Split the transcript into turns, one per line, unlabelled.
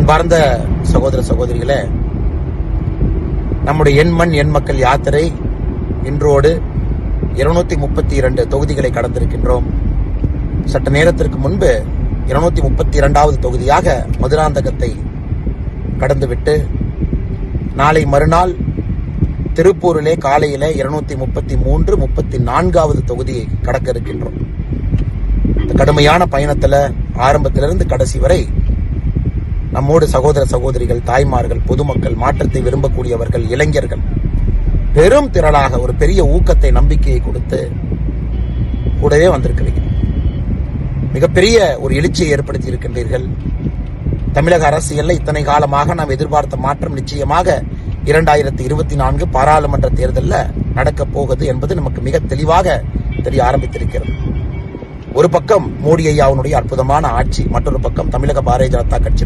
அன்பார்ந்த சகோதர சகோதரிகளே, நம்முடைய எண் மண் எண் மக்கள் யாத்திரை இன்றோடு 232 தொகுதிகளை கடந்திருக்கின்றோம். சற்று நேரத்திற்கு முன்பு 232வது தொகுதியாக மதுராந்தகத்தை கடந்துவிட்டு நாளை மறுநாள் திருப்பூரிலே காலையிலே 233, 34வது தொகுதியை கடக்க இருக்கின்றோம். இந்த கடுமையான பயணத்தில் ஆரம்பத்திலிருந்து கடைசி வரை நம்மோடு சகோதர சகோதரிகள், தாய்மார்கள், பொதுமக்கள், மாற்றத்தை விரும்பக்கூடியவர்கள், இளைஞர்கள் பெரும் திரளாக ஒரு பெரிய ஊக்கத்தை, நம்பிக்கையை கொடுத்து கூடவே வந்திருக்கிறீர்கள். மிகப்பெரிய ஒரு எழுச்சியை ஏற்படுத்தி இருக்கின்றீர்கள். தமிழக அரசியலில் இத்தனை காலமாக நாம் எதிர்பார்த்த மாற்றம் நிச்சயமாக 2024 பாராளுமன்ற தேர்தலில் நடக்கப் போகுது என்பது நமக்கு மிக தெளிவாக தெரிய ஆரம்பித்திருக்கிறது. ஒரு பக்கம் மோடி ஐயாவுடைய அற்புதமான ஆட்சி, மற்றொரு பக்கம் தமிழக பாரதிய ஜனதா கட்சி